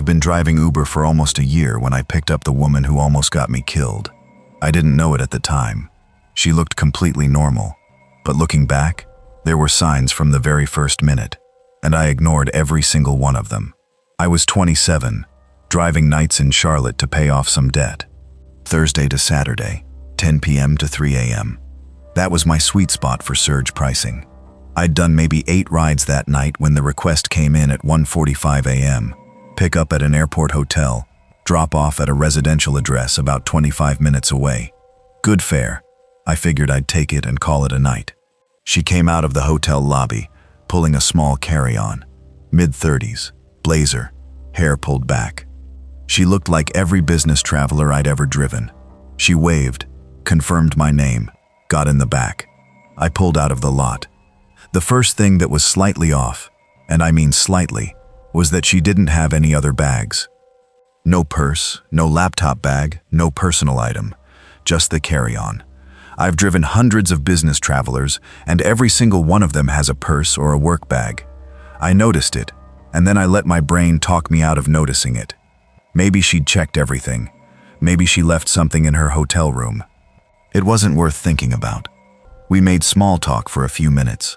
been driving Uber for almost a year when I picked up the woman who almost got me killed. I didn't know it at the time. She looked completely normal. But looking back, there were signs from the very first minute, and I ignored every single one of them. I was 27, driving nights in Charlotte to pay off some debt. Thursday to Saturday, 10 p.m. to 3 a.m. That was my sweet spot for surge pricing. I'd done maybe 8 rides that night when the request came in at 1:45 a.m. Pick up at an airport hotel, drop off at a residential address about 25 minutes away. Good fare. I figured I'd take it and call it a night. She came out of the hotel lobby, pulling a small carry-on. Mid-30s, blazer, hair pulled back. She looked like every business traveler I'd ever driven. She waved, confirmed my name, got in the back. I pulled out of the lot. The first thing that was slightly off, and I mean slightly, was that she didn't have any other bags. No purse, no laptop bag, no personal item, just the carry-on. I've driven hundreds of business travelers, and every single one of them has a purse or a work bag. I noticed it, and then I let my brain talk me out of noticing it. Maybe she'd checked everything. Maybe she left something in her hotel room. It wasn't worth thinking about. We made small talk for a few minutes.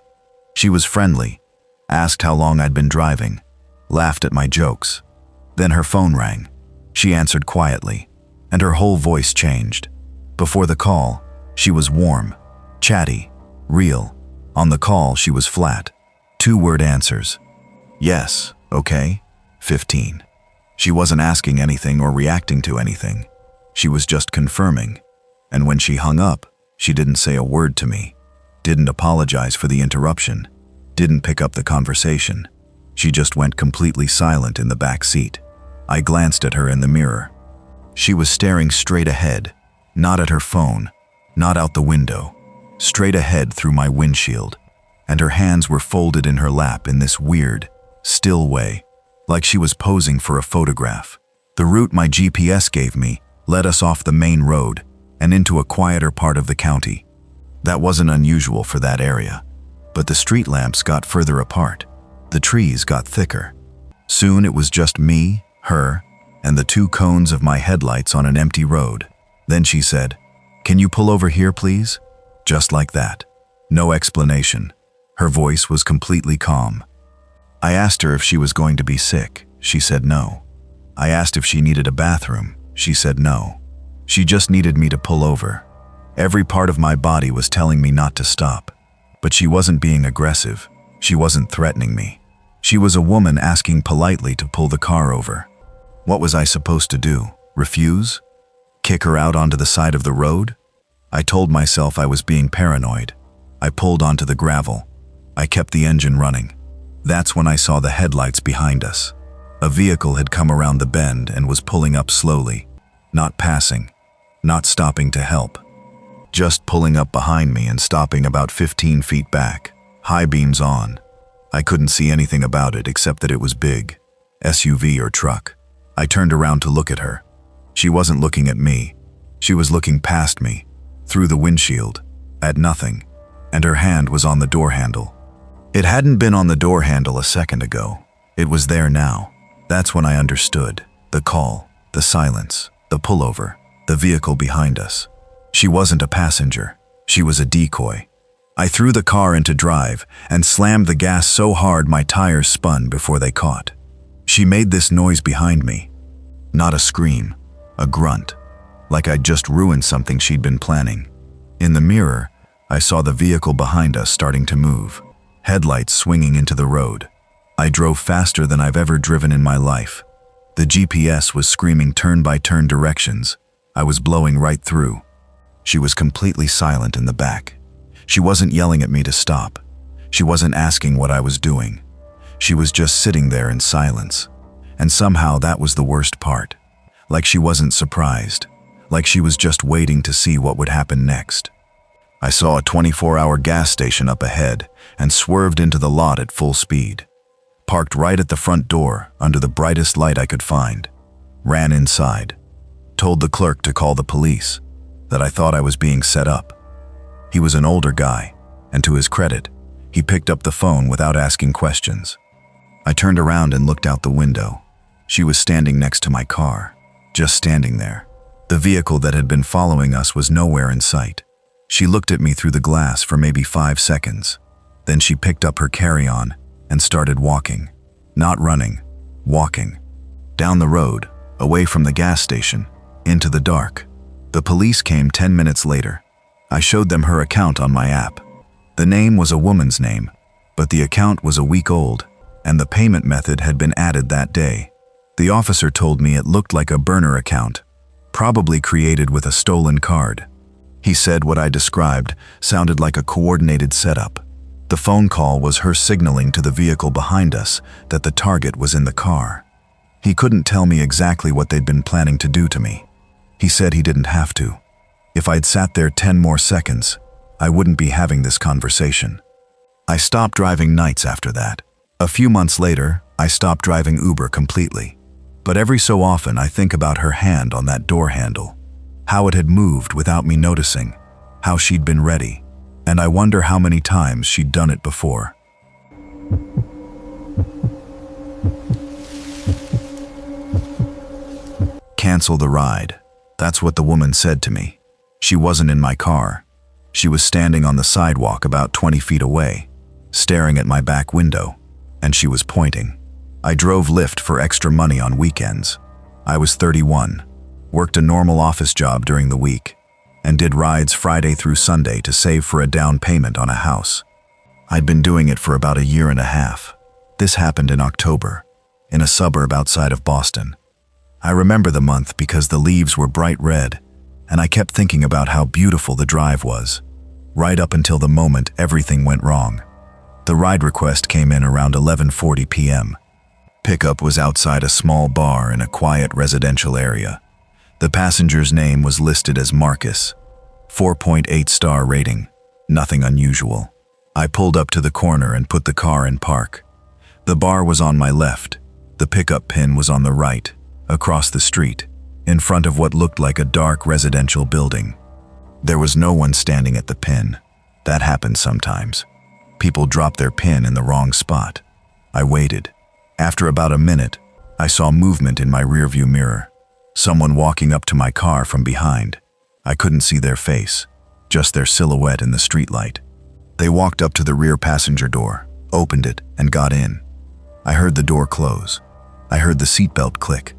She was friendly, asked how long I'd been driving, laughed at my jokes. Then her phone rang. She answered quietly, and her whole voice changed. Before the call, she was warm, chatty, real. On the call, she was flat. 2-word answers. Yes, okay, 15. She wasn't asking anything or reacting to anything. She was just confirming. And when she hung up, she didn't say a word to me. Didn't apologize for the interruption. Didn't pick up the conversation. She just went completely silent in the back seat. I glanced at her in the mirror. She was staring straight ahead, not at her phone, not out the window, straight ahead through my windshield. And her hands were folded in her lap in this weird, still way, like she was posing for a photograph. The route my GPS gave me led us off the main road and into a quieter part of the county. That wasn't unusual for that area, but the street lamps got further apart. The trees got thicker. Soon it was just me, her, and the 2 cones of my headlights on an empty road. Then she said, "Can you pull over here, please?" Just like that. No explanation. Her voice was completely calm. I asked her if she was going to be sick. She said no. I asked if she needed a bathroom. She said no. She just needed me to pull over. Every part of my body was telling me not to stop. But she wasn't being aggressive. She wasn't threatening me. She was a woman asking politely to pull the car over. What was I supposed to do? Refuse? Kick her out onto the side of the road? I told myself I was being paranoid. I pulled onto the gravel. I kept the engine running. That's when I saw the headlights behind us. A vehicle had come around the bend and was pulling up slowly, not passing, not stopping to help. Just pulling up behind me and stopping about 15 feet back, high beams on. I couldn't see anything about it except that it was big, SUV or truck. I turned around to look at her. She wasn't looking at me. She was looking past me, through the windshield, at nothing, and her hand was on the door handle. It hadn't been on the door handle a second ago. It was there now. That's when I understood. The call, the silence, the pullover, the vehicle behind us. She wasn't a passenger. She was a decoy. I threw the car into drive and slammed the gas so hard my tires spun before they caught. She made this noise behind me. Not a scream, a grunt, like I'd just ruined something she'd been planning. In the mirror, I saw the vehicle behind us starting to move, headlights swinging into the road. I drove faster than I've ever driven in my life. The GPS was screaming turn-by-turn directions. I was blowing right through. She was completely silent in the back. She wasn't yelling at me to stop. She wasn't asking what I was doing. She was just sitting there in silence. And somehow that was the worst part. Like she wasn't surprised. Like she was just waiting to see what would happen next. I saw a 24-hour gas station up ahead and swerved into the lot at full speed. Parked right at the front door under the brightest light I could find. Ran inside. Told the clerk to call the police. That I thought I was being set up. He was an older guy, and to his credit, he picked up the phone without asking questions. I turned around and looked out the window. She was standing next to my car, just standing there. The vehicle that had been following us was nowhere in sight. She looked at me through the glass for maybe 5 seconds. Then she picked up her carry-on and started walking. Not running, walking. Down the road, away from the gas station, into the dark. The police came 10 minutes later. I showed them her account on my app. The name was a woman's name, but the account was a week old, and the payment method had been added that day. The officer told me it looked like a burner account, probably created with a stolen card. He said what I described sounded like a coordinated setup. The phone call was her signaling to the vehicle behind us that the target was in the car. He couldn't tell me exactly what they'd been planning to do to me. He said he didn't have to. If I'd sat there 10 more seconds, I wouldn't be having this conversation. I stopped driving nights after that. A few months later, I stopped driving Uber completely. But every so often I think about her hand on that door handle, how it had moved without me noticing, how she'd been ready, and I wonder how many times she'd done it before. Cancel the ride. That's what the woman said to me. She wasn't in my car. She was standing on the sidewalk about 20 feet away, staring at my back window, and she was pointing. I drove Lyft for extra money on weekends. I was 31, worked a normal office job during the week, and did rides Friday through Sunday to save for a down payment on a house. I'd been doing it for about a year and a half. This happened in October, in a suburb outside of Boston. I remember the month because the leaves were bright red, and I kept thinking about how beautiful the drive was, right up until the moment everything went wrong. The ride request came in around 11:40 p.m. Pickup was outside a small bar in a quiet residential area. The passenger's name was listed as Marcus. 4.8 star rating. Nothing unusual. I pulled up to the corner and put the car in park. The bar was on my left. The pickup pin was on the right, across the street, in front of what looked like a dark residential building. There was no one standing at the pin. That happens sometimes. People drop their pin in the wrong spot. I waited. After about a minute, I saw movement in my rearview mirror. Someone walking up to my car from behind. I couldn't see their face, just their silhouette in the streetlight. They walked up to the rear passenger door, opened it, and got in. I heard the door close. I heard the seatbelt click.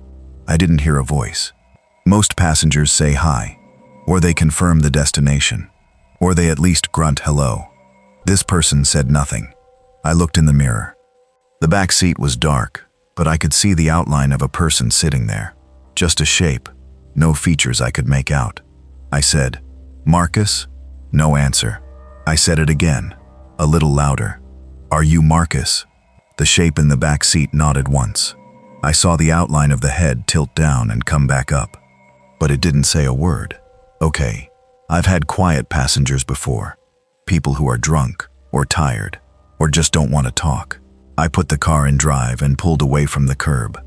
I didn't hear a voice. Most passengers say hi, or they confirm the destination, or they at least grunt hello. This person said nothing. I looked in the mirror. The back seat was dark, but I could see the outline of a person sitting there. Just a shape, no features I could make out. I said, "Marcus?" No answer. I said it again, a little louder. "Are you Marcus?" The shape in the back seat nodded once. I saw the outline of the head tilt down and come back up, but it didn't say a word. Okay, I've had quiet passengers before. People who are drunk, or tired, or just don't want to talk. I put the car in drive and pulled away from the curb.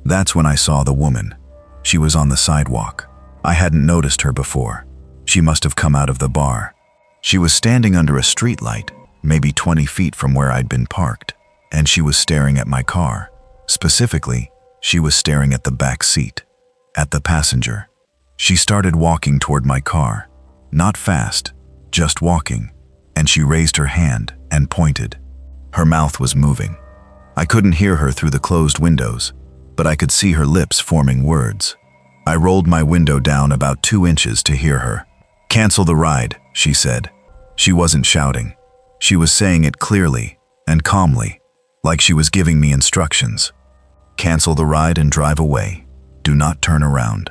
That's when I saw the woman. She was on the sidewalk. I hadn't noticed her before. She must have come out of the bar. She was standing under a streetlight, maybe 20 feet from where I'd been parked, and she was staring at my car. Specifically, she was staring at the back seat, at the passenger. She started walking toward my car. Not fast, just walking, and she raised her hand and pointed. Her mouth was moving. I couldn't hear her through the closed windows, but I could see her lips forming words. I rolled my window down about 2 inches to hear her. "Cancel the ride," she said. She wasn't shouting. She was saying it clearly and calmly, like she was giving me instructions. "Cancel the ride and drive away. Do not turn around."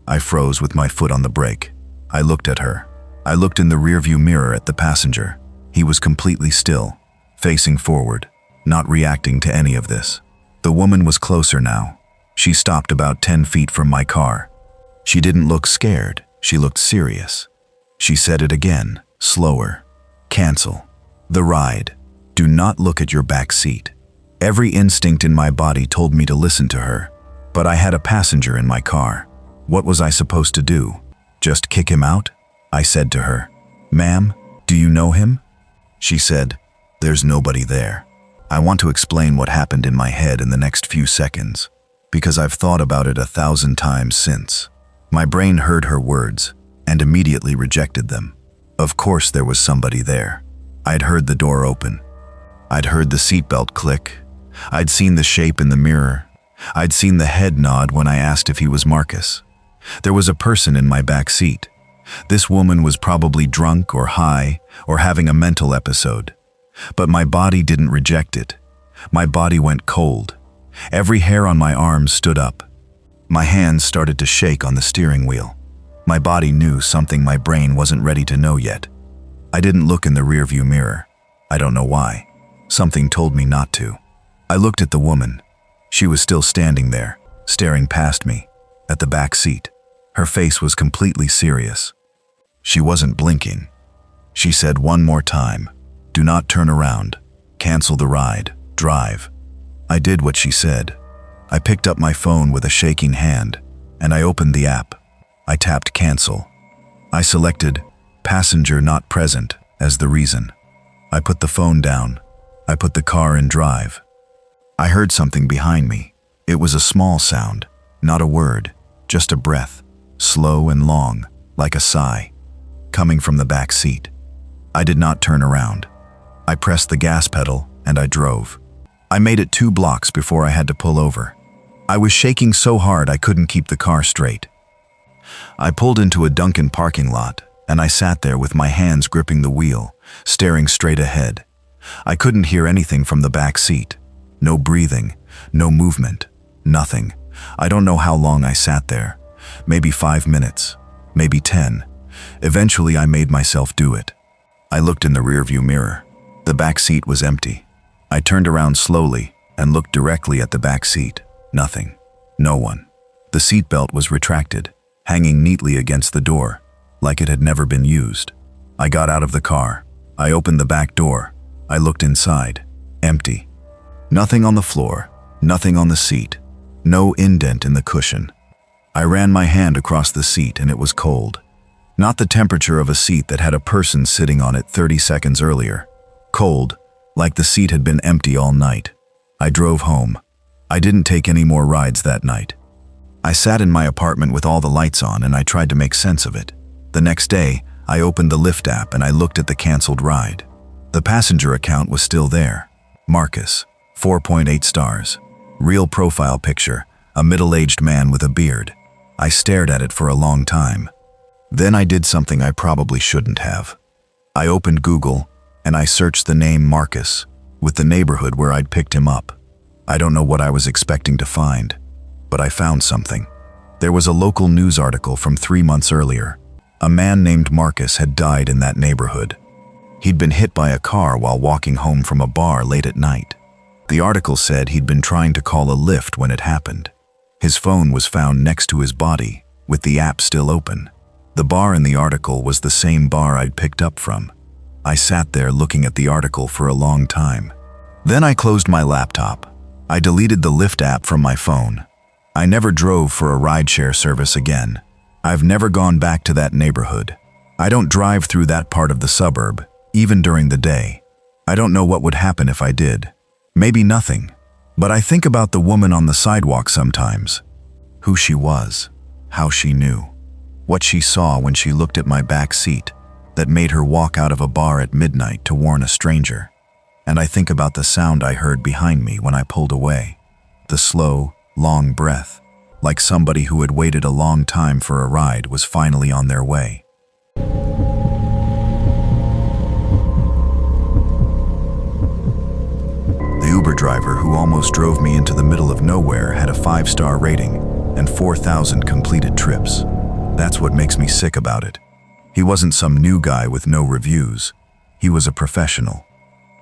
I froze with my foot on the brake. I looked at her. I looked in the rearview mirror at the passenger. He was completely still, facing forward, not reacting to any of this. The woman was closer now. She stopped about 10 feet from my car. She didn't look scared. She looked serious. She said it again, slower. "Cancel the ride. Do not look at your back seat." Every instinct in my body told me to listen to her, but I had a passenger in my car. What was I supposed to do? Just kick him out? I said to her, "Ma'am, do you know him?" She said, "There's nobody there." I want to explain what happened in my head in the next few seconds. because I've thought about it 1,000 times since. My brain heard her words and immediately rejected them. Of course there was somebody there. I'd heard the door open. I'd heard the seatbelt click. I'd seen the shape in the mirror. I'd seen the head nod when I asked if he was Marcus. There was a person in my back seat. This woman was probably drunk or high or having a mental episode. But my body didn't reject it. My body went cold. Every hair on my arms stood up. My hands started to shake on the steering wheel. My body knew something my brain wasn't ready to know yet. I didn't look in the rearview mirror. I don't know why. Something told me not to. I looked at the woman. She was still standing there, staring past me, at the back seat. Her face was completely serious. She wasn't blinking. She said one more time, "Do not turn around. Cancel the ride. Drive." I did what she said. I picked up my phone with a shaking hand, and I opened the app. I tapped cancel. I selected passenger not present as the reason. I put the phone down. I put the car in drive. I heard something behind me. It was a small sound, not a word, just a breath, slow and long, like a sigh, coming from the back seat. I did not turn around. I pressed the gas pedal and I drove. I made it 2 blocks before I had to pull over. I was shaking so hard I couldn't keep the car straight. I pulled into a Dunkin' parking lot and I sat there with my hands gripping the wheel, staring straight ahead. I couldn't hear anything from the back seat. No breathing, no movement, nothing. I don't know how long I sat there. Maybe 5 minutes, maybe 10. Eventually I made myself do it. I looked in the rearview mirror. The back seat was empty. I turned around slowly and looked directly at the back seat. Nothing. No one. The seatbelt was retracted, hanging neatly against the door, like it had never been used. I got out of the car. I opened the back door. I looked inside. Empty. Nothing on the floor, nothing on the seat, no indent in the cushion. I ran my hand across the seat and it was cold. Not the temperature of a seat that had a person sitting on it 30 seconds earlier. Cold, like the seat had been empty all night. I drove home. I didn't take any more rides that night. I sat in my apartment with all the lights on and I tried to make sense of it. The next day, I opened the Lyft app and I looked at the canceled ride. The passenger account was still there. Marcus, 4.8 stars. Real profile picture, a middle-aged man with a beard. I stared at it for a long time. Then I did something I probably shouldn't have. I opened Google and I searched the name Marcus with the neighborhood where I'd picked him up. I don't know what I was expecting to find, but I found something. There was a local news article from 3 months earlier. A man named Marcus had died in that neighborhood. He'd been hit by a car while walking home from a bar late at night. The article said he'd been trying to call a Lyft when it happened. His phone was found next to his body, with the app still open. The bar in the article was the same bar I'd picked up from. I sat there looking at the article for a long time. Then I closed my laptop. I deleted the Lyft app from my phone. I never drove for a rideshare service again. I've never gone back to that neighborhood. I don't drive through that part of the suburb, even during the day. I don't know what would happen if I did. Maybe nothing. But I think about the woman on the sidewalk sometimes. Who she was, how she knew, what she saw when she looked at my back seat that made her walk out of a bar at midnight to warn a stranger. And I think about the sound I heard behind me when I pulled away. The slow, long breath, like somebody who had waited a long time for a ride was finally on their way. The Uber driver who almost drove me into the middle of nowhere had a 5-star rating and 4,000 completed trips. That's what makes me sick about it. He wasn't some new guy with no reviews. He was a professional,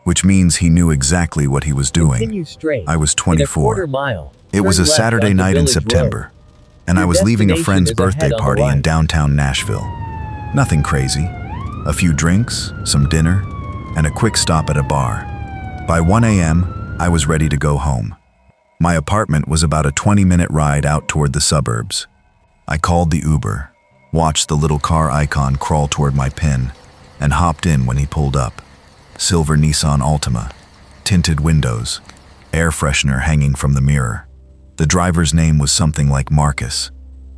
which means he knew exactly what he was doing. Continue straight. I was 24. Mile, it was a Saturday night in September, and I was leaving a friend's birthday party in downtown Nashville. Nothing crazy. A few drinks, some dinner, and a quick stop at a bar. By 1 a.m., I was ready to go home. My apartment was about a 20-minute ride out toward the suburbs. I called the Uber, watched the little car icon crawl toward my PIN, and hopped in when he pulled up. Silver Nissan Altima, tinted windows, air freshener hanging from the mirror. The driver's name was something like Marcus.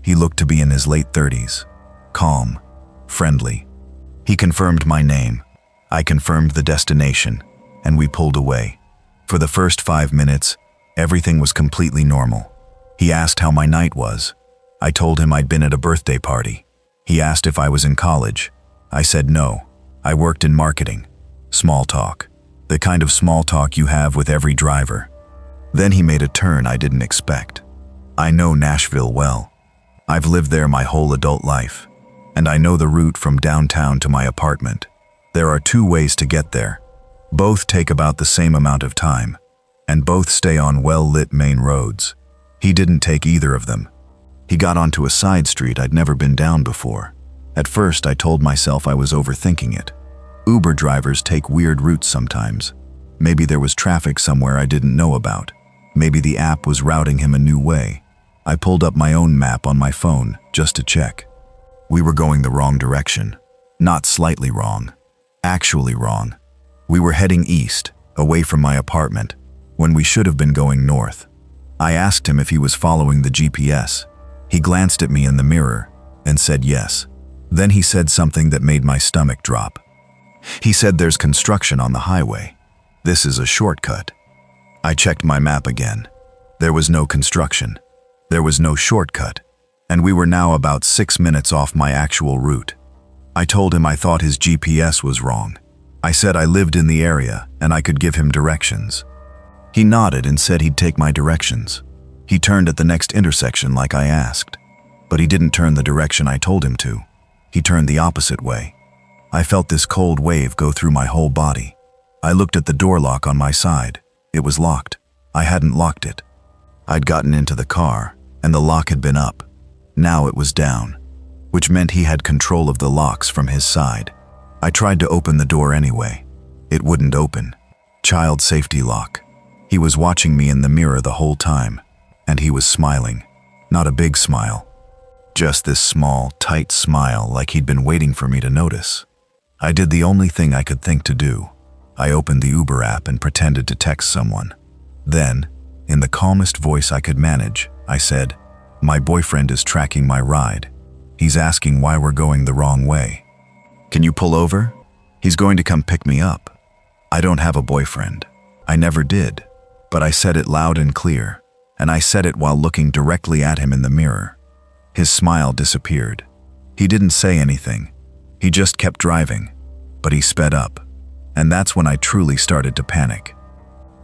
He looked to be in his late 30s. Calm, friendly. He confirmed my name. I confirmed the destination, and we pulled away. For the first 5 minutes, everything was completely normal. He asked how my night was. I told him I'd been at a birthday party. He asked if I was in college. I said no. I worked in marketing. Small talk. The kind of small talk you have with every driver. Then he made a turn I didn't expect. I know Nashville well. I've lived there my whole adult life, and I know the route from downtown to my apartment. There are 2 ways to get there. Both take about the same amount of time, and both stay on well-lit main roads. He didn't take either of them. He got onto a side street I'd never been down before. At first, I told myself I was overthinking it. Uber drivers take weird routes sometimes. Maybe there was traffic somewhere I didn't know about. Maybe the app was routing him a new way. I pulled up my own map on my phone just to check. We were going the wrong direction. Not slightly wrong. Actually wrong. We were heading east, away from my apartment, when we should have been going north. I asked him if he was following the GPS. He glanced at me in the mirror and said yes. Then he said something that made my stomach drop. He said there's construction on the highway. This is a shortcut. I checked my map again. There was no construction. There was no shortcut, and we were now about 6 minutes off my actual route. I told him I thought his GPS was wrong. I said I lived in the area and I could give him directions. He nodded and said he'd take my directions. He turned at the next intersection like I asked, but he didn't turn the direction I told him to. He turned the opposite way. I felt this cold wave go through my whole body. I looked at the door lock on my side. It was locked. I hadn't locked it. I'd gotten into the car, and the lock had been up. Now it was down, which meant he had control of the locks from his side. I tried to open the door anyway. It wouldn't open. Child safety lock. He was watching me in the mirror the whole time, and he was smiling. Not a big smile. Just this small, tight smile like he'd been waiting for me to notice. I did the only thing I could think to do. I opened the Uber app and pretended to text someone. Then, in the calmest voice I could manage, I said, "My boyfriend is tracking my ride. He's asking why we're going the wrong way. Can you pull over? He's going to come pick me up." I don't have a boyfriend. I never did. But I said it loud and clear, and I said it while looking directly at him in the mirror. His smile disappeared. He didn't say anything. He just kept driving, but he sped up. And that's when I truly started to panic.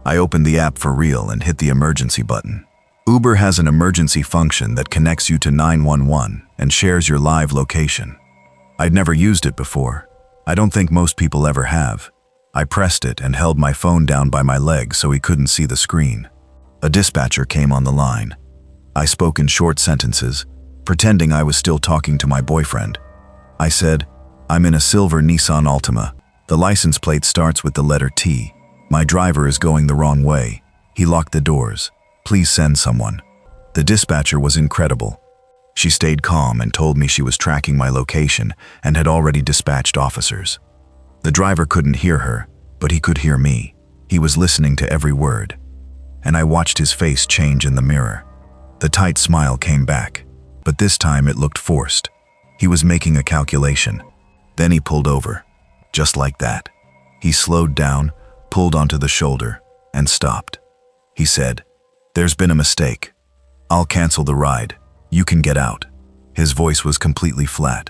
I opened the app for real and hit the emergency button. Uber has an emergency function that connects you to 911 and shares your live location. I'd never used it before. I don't think most people ever have. I pressed it and held my phone down by my leg so he couldn't see the screen. A dispatcher came on the line. I spoke in short sentences, pretending I was still talking to my boyfriend. I said, "I'm in a silver Nissan Altima. The license plate starts with the letter T. My driver is going the wrong way. He locked the doors. Please send someone." The dispatcher was incredible. She stayed calm and told me she was tracking my location and had already dispatched officers. The driver couldn't hear her, but he could hear me. He was listening to every word. And I watched his face change in the mirror. The tight smile came back, but this time it looked forced. He was making a calculation. Then he pulled over. Just like that. He slowed down, pulled onto the shoulder, and stopped. He said, "There's been a mistake. I'll cancel the ride. You can get out." His voice was completely flat.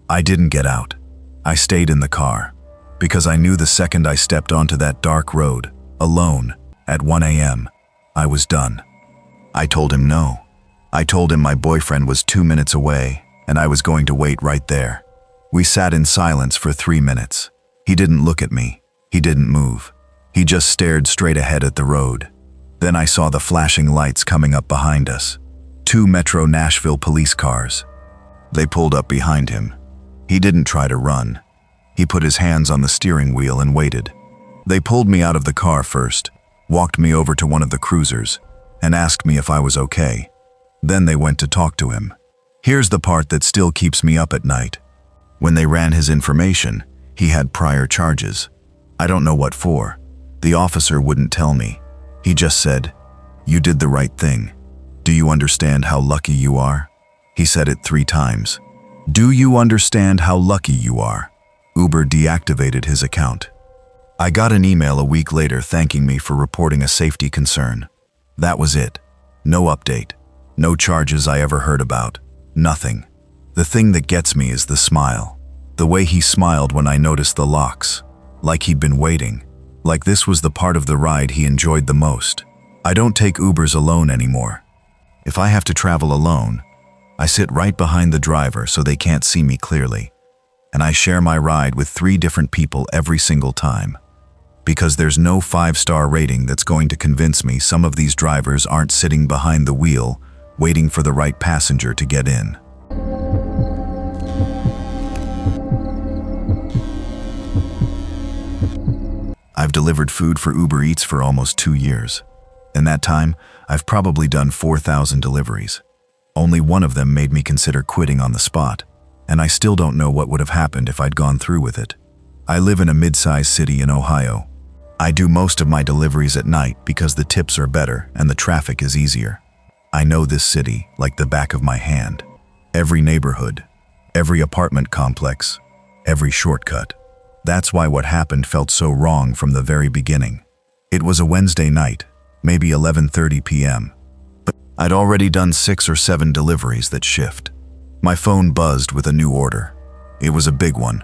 I didn't get out. I stayed in the car, because I knew the second I stepped onto that dark road, alone, at 1 a.m., I was done. I told him no. I told him my boyfriend was 2 minutes away, and I was going to wait right there. We sat in silence for 3 minutes. He didn't look at me. He didn't move. He just stared straight ahead at the road. Then I saw the flashing lights coming up behind us. 2 Metro Nashville police cars. They pulled up behind him. He didn't try to run. He put his hands on the steering wheel and waited. They pulled me out of the car first, walked me over to one of the cruisers, and asked me if I was okay. Then they went to talk to him. Here's the part that still keeps me up at night. When they ran his information, he had prior charges. I don't know what for. The officer wouldn't tell me. He just said, "You did the right thing." Do you understand how lucky you are? He said it 3 times. Do you understand how lucky you are? Uber deactivated his account. I got an email a week later thanking me for reporting a safety concern. That was it. No update. No charges I ever heard about. Nothing. The thing that gets me is the smile. The way he smiled when I noticed the locks. Like he'd been waiting. Like this was the part of the ride he enjoyed the most. I don't take Ubers alone anymore. If I have to travel alone, I sit right behind the driver so they can't see me clearly. And I share my ride with 3 different people every single time. Because there's no 5-star rating that's going to convince me some of these drivers aren't sitting behind the wheel, waiting for the right passenger to get in. I've delivered food for Uber Eats for almost 2 years. In that time, I've probably done 4,000 deliveries. Only one of them made me consider quitting on the spot, and I still don't know what would have happened if I'd gone through with it. I live in a mid-sized city in Ohio. I do most of my deliveries at night because the tips are better and the traffic is easier. I know this city like the back of my hand. Every neighborhood, every apartment complex, every shortcut. That's why what happened felt so wrong from the very beginning. It was a Wednesday night, maybe 11:30 p.m. But I'd already done 6 or 7 deliveries that shift. My phone buzzed with a new order. It was a big one.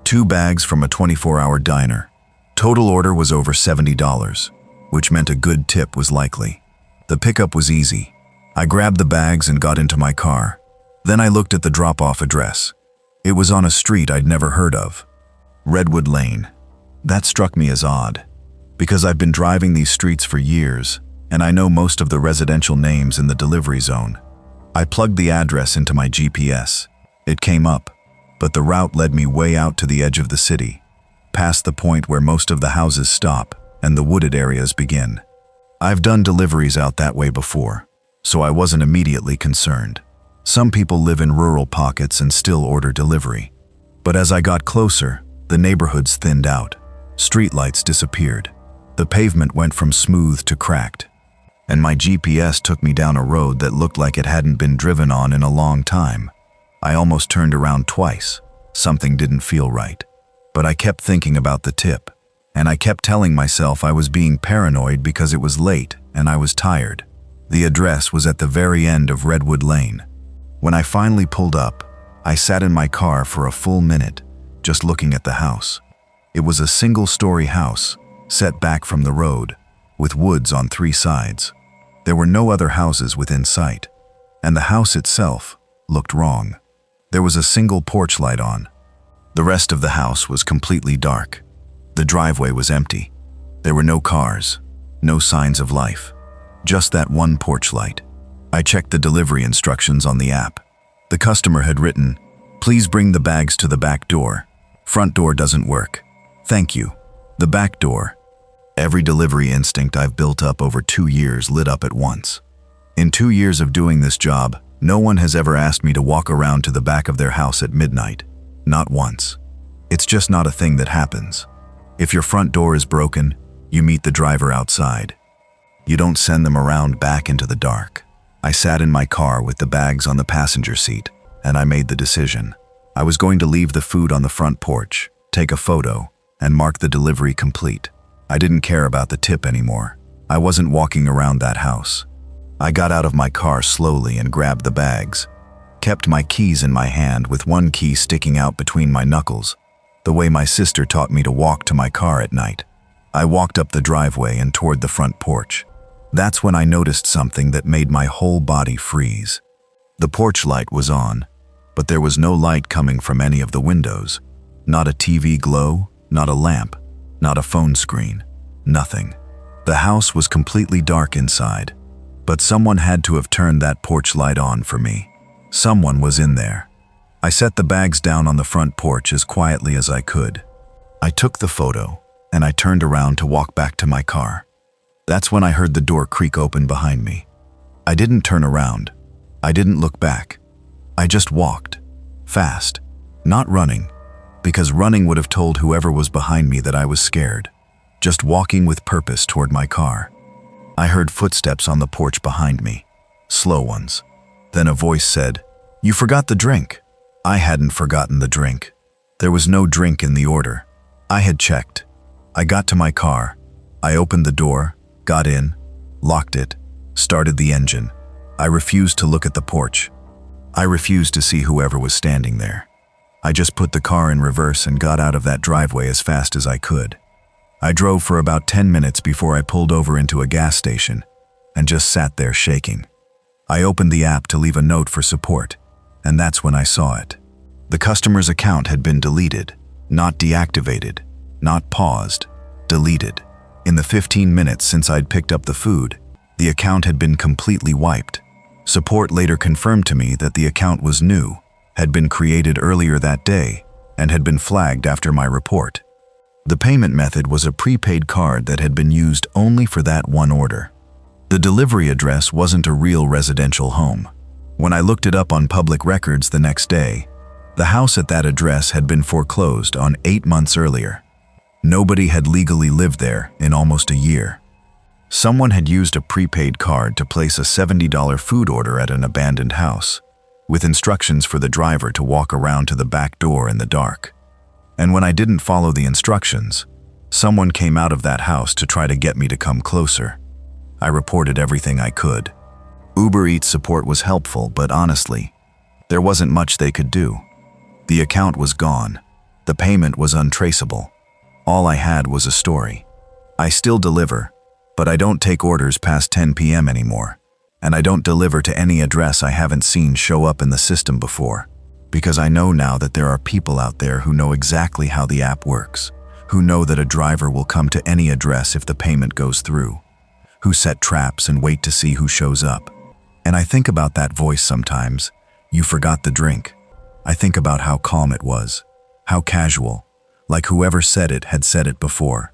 2 bags from a 24-hour diner. Total order was over $70, which meant a good tip was likely. The pickup was easy. I grabbed the bags and got into my car. Then I looked at the drop-off address. It was on a street I'd never heard of. Redwood Lane. That struck me as odd, because I've been driving these streets for years, and I know most of the residential names in the delivery zone. I plugged the address into my GPS. It came up, but the route led me way out to the edge of the city, past the point where most of the houses stop and the wooded areas begin. I've done deliveries out that way before, so I wasn't immediately concerned. Some people live in rural pockets and still order delivery. But as I got closer, the neighborhoods thinned out. Streetlights disappeared. The pavement went from smooth to cracked. And my GPS took me down a road that looked like it hadn't been driven on in a long time. I almost turned around twice. Something didn't feel right. But I kept thinking about the tip, and I kept telling myself I was being paranoid because it was late and I was tired. The address was at the very end of Redwood Lane. When I finally pulled up, I sat in my car for a full minute, just looking at the house. It was a single-story house, set back from the road, with woods on 3 sides. There were no other houses within sight, and the house itself looked wrong. There was a single porch light on. The rest of the house was completely dark. The driveway was empty. There were no cars, no signs of life, just that one porch light. I checked the delivery instructions on the app. The customer had written, "Please bring the bags to the back door. Front door doesn't work. Thank you." The back door. Every delivery instinct I've built up over 2 years lit up at once. In 2 years of doing this job, no one has ever asked me to walk around to the back of their house at midnight. Not once. It's just not a thing that happens. If your front door is broken, you meet the driver outside. You don't send them around back into the dark. I sat in my car with the bags on the passenger seat, and I made the decision. I was going to leave the food on the front porch, take a photo, and mark the delivery complete. I didn't care about the tip anymore. I wasn't walking around that house. I got out of my car slowly and grabbed the bags. Kept my keys in my hand with one key sticking out between my knuckles, the way my sister taught me to walk to my car at night. I walked up the driveway and toward the front porch. That's when I noticed something that made my whole body freeze. The porch light was on, but there was no light coming from any of the windows. Not a TV glow, not a lamp, not a phone screen, nothing. The house was completely dark inside, but someone had to have turned that porch light on for me. Someone was in there. I set the bags down on the front porch as quietly as I could. I took the photo, and I turned around to walk back to my car. That's when I heard the door creak open behind me. I didn't turn around. I didn't look back. I just walked. Fast. Not running, because running would have told whoever was behind me that I was scared. Just walking with purpose toward my car. I heard footsteps on the porch behind me. slow ones. Then a voice said, "You forgot the drink." I hadn't forgotten the drink. There was no drink in the order. I had checked. I got to my car. I opened the door, got in, locked it, started the engine. I refused to look at the porch. I refused to see whoever was standing there. I just put the car in reverse and got out of that driveway as fast as I could. I drove for about 10 minutes before I pulled over into a gas station and just sat there shaking. I opened the app to leave a note for support, and that's when I saw it. The customer's account had been deleted, not deactivated, not paused, deleted. In the 15 minutes since I'd picked up the food, the account had been completely wiped. Support later confirmed to me that the account was new, had been created earlier that day, and had been flagged after my report. The payment method was a prepaid card that had been used only for that one order. The delivery address wasn't a real residential home. When I looked it up on public records the next day, the house at that address had been foreclosed on 8 months earlier. Nobody had legally lived there in almost a year. Someone had used a prepaid card to place a $70 food order at an abandoned house, with instructions for the driver to walk around to the back door in the dark. And when I didn't follow the instructions, someone came out of that house to try to get me to come closer. I reported everything I could. Uber Eats support was helpful, but honestly, there wasn't much they could do. The account was gone. The payment was untraceable. All I had was a story. I still deliver, but I don't take orders past 10 p.m. anymore. And I don't deliver to any address I haven't seen show up in the system before, because I know now that there are people out there who know exactly how the app works, who know that a driver will come to any address if the payment goes through, who set traps and wait to see who shows up. And I think about that voice sometimes. "You forgot the drink." I think about how calm it was, how casual, like whoever said it had said it before.